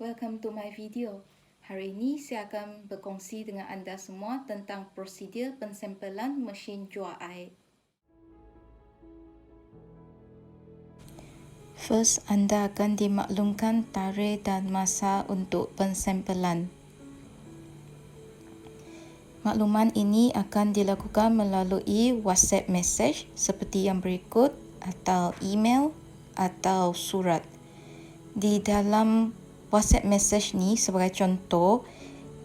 welcome to my video. Hari ini saya akan berkongsi dengan anda semua tentang prosedur pensempelan mesin jual air. First, anda akan dimaklumkan tarikh dan masa untuk pensempelan. Makluman ini akan dilakukan melalui WhatsApp message seperti yang berikut atau email atau surat. Di dalam WhatsApp message ni sebagai contoh,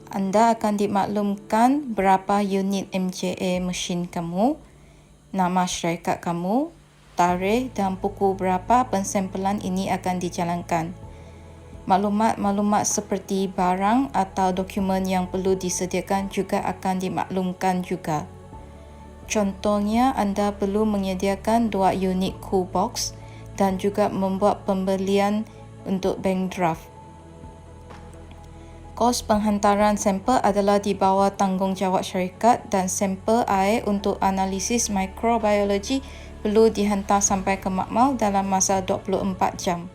anda akan dimaklumkan berapa unit MJA mesin kamu, nama syarikat kamu, tarikh dan pukul berapa pensempelan ini akan dijalankan. Maklumat-maklumat seperti barang atau dokumen yang perlu disediakan juga akan dimaklumkan juga. Contohnya, anda perlu menyediakan 2 unit cool box dan juga membuat pembelian untuk bank draft. Kos penghantaran sampel adalah di bawah tanggungjawab syarikat dan sampel air untuk analisis mikrobiologi perlu dihantar sampai ke makmal dalam masa 24 jam.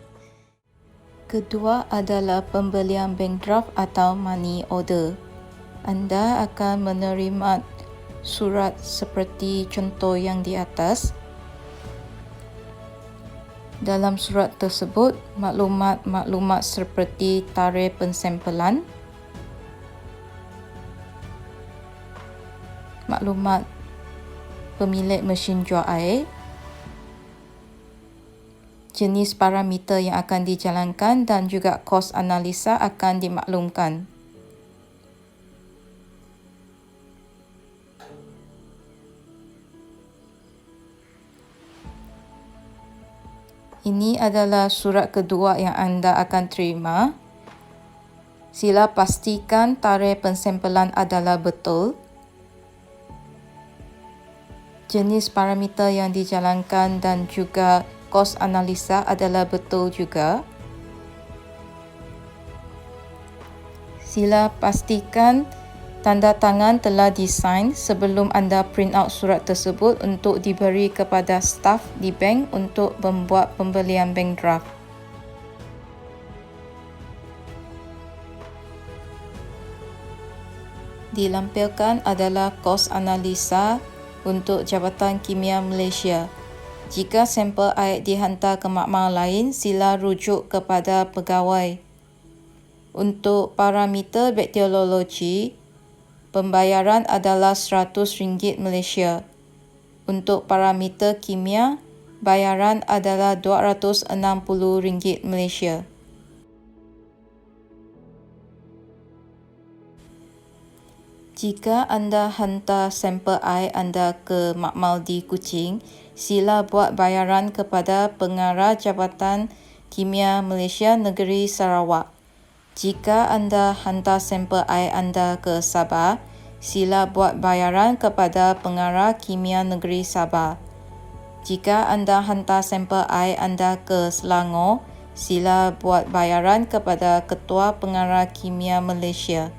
Kedua adalah pembelian bank draft atau money order. Anda akan menerima surat seperti contoh yang di atas. Dalam surat tersebut, maklumat-maklumat seperti tarikh pensempelan, maklumat pemilik mesin jual air, jenis parameter yang akan dijalankan dan juga kos analisa akan dimaklumkan. Ini adalah surat kedua yang anda akan terima. Sila pastikan tarikh pensempelan adalah betul. Jenis parameter yang dijalankan dan juga kos analisa adalah betul juga. Sila pastikan tanda tangan telah disign sebelum anda print out surat tersebut untuk diberi kepada staf di bank untuk membuat pembelian bank draft. Dilampirkan adalah kos analisa untuk Jabatan Kimia Malaysia. Jika sampel air dihantar ke makmal lain, sila rujuk kepada pegawai. Untuk parameter bakteriologi, pembayaran adalah RM100 Malaysia. Untuk parameter kimia, bayaran adalah RM260 Malaysia. Jika anda hantar sampel air anda ke makmal di Kuching, sila buat bayaran kepada pengarah Jabatan Kimia Malaysia Negeri Sarawak. Jika anda hantar sampel air anda ke Sabah, sila buat bayaran kepada pengarah Kimia Negeri Sabah. Jika anda hantar sampel air anda ke Selangor, sila buat bayaran kepada Ketua Pengarah Kimia Malaysia.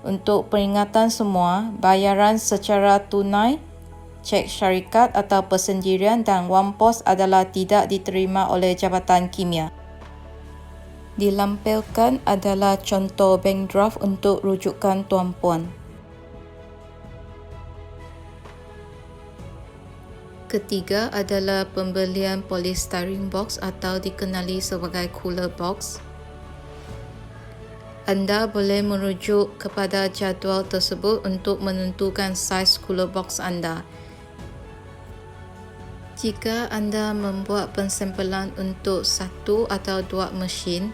Untuk peringatan semua, bayaran secara tunai, cek syarikat atau persendirian dan wang pos adalah tidak diterima oleh Jabatan Kimia. Dilampirkan adalah contoh bank draft untuk rujukan Tuan Puan. Ketiga adalah pembelian polystyrene box atau dikenali sebagai cooler box. Anda boleh merujuk kepada jadual tersebut untuk menentukan saiz cooler box anda. Jika anda membuat pensempelan untuk 1 atau 2 mesin,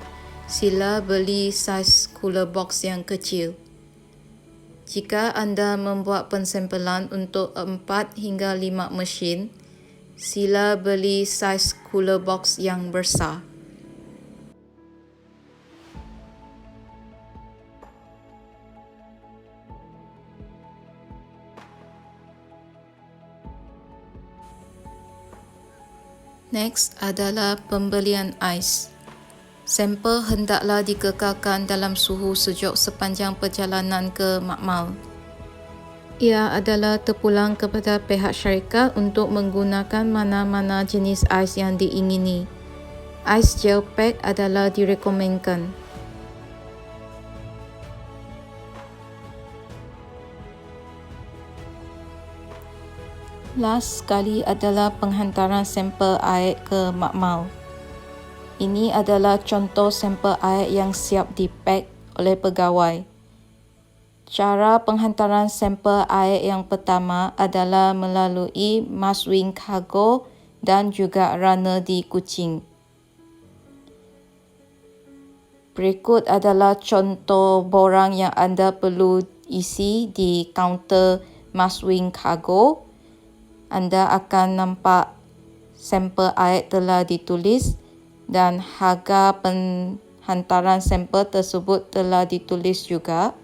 sila beli saiz cooler box yang kecil. Jika anda membuat pensempelan untuk 4 hingga 5 mesin, sila beli saiz cooler box yang besar. Next adalah pembelian ais. Sampel hendaklah dikekalkan dalam suhu sejuk sepanjang perjalanan ke makmal. Ia adalah terpulang kepada pihak syarikat untuk menggunakan mana-mana jenis ais yang diingini. Ice gel pack adalah direkomenkan. Last sekali adalah penghantaran sampel air ke makmal. Ini adalah contoh sampel air yang siap dipak oleh pegawai. Cara penghantaran sampel air yang pertama adalah melalui Maswing Cargo dan juga runner di Kuching. Berikut adalah contoh borang yang anda perlu isi di kaunter Maswing Cargo. Anda akan nampak sampel air telah ditulis dan harga penghantaran sampel tersebut telah ditulis juga.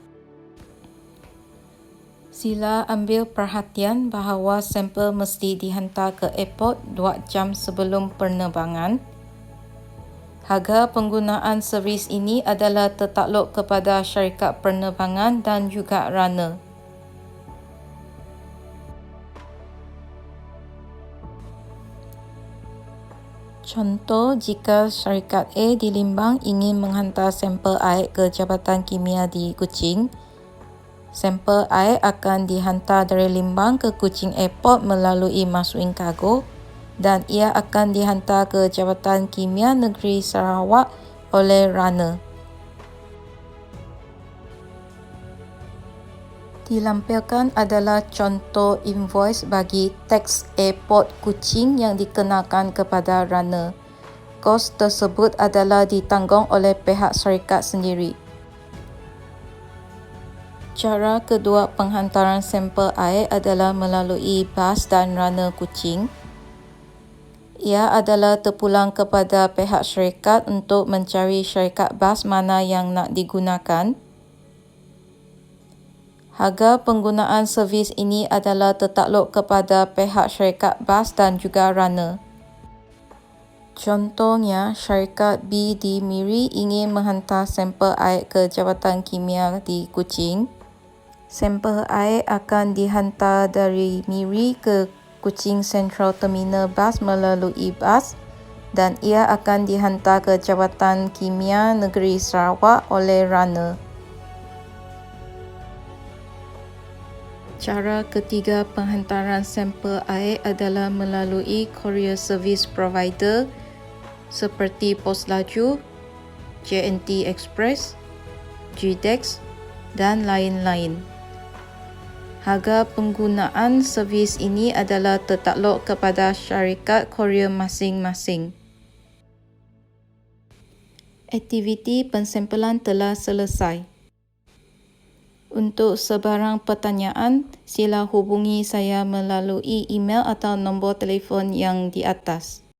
Sila ambil perhatian bahawa sampel mesti dihantar ke airport 2 jam sebelum penerbangan. Harga penggunaan servis ini adalah tertakluk kepada syarikat penerbangan dan juga runner. Contoh, jika syarikat A di Limbang ingin menghantar sampel air ke Jabatan Kimia di Kuching, sampel air akan dihantar dari Limbang ke Kuching Airport melalui Maswing Cargo dan ia akan dihantar ke Jabatan Kimia Negeri Sarawak oleh runner. Dilampirkan adalah contoh invoice bagi teks airport Kuching yang dikenakan kepada runner. Kos tersebut adalah ditanggung oleh pihak syarikat sendiri. Cara kedua penghantaran sampel air adalah melalui bas dan runner Kuching. Ia adalah terpulang kepada pihak syarikat untuk mencari syarikat bas mana yang nak digunakan. Harga penggunaan servis ini adalah tertakluk kepada pihak syarikat bas dan juga runner. Contohnya, syarikat B di Miri ingin menghantar sampel air ke Jabatan Kimia di Kuching. Sampel air akan dihantar dari Miri ke Kuching Central Terminal Bas melalui bas dan ia akan dihantar ke Jabatan Kimia Negeri Sarawak oleh runner. Cara ketiga penghantaran sampel air adalah melalui courier service provider seperti Pos Laju, JNT Express, GDEX dan lain-lain. Harga penggunaan servis ini adalah tertakluk kepada syarikat courier masing-masing. Aktiviti pensampelan telah selesai. Untuk sebarang pertanyaan, sila hubungi saya melalui email atau nombor telefon yang di atas.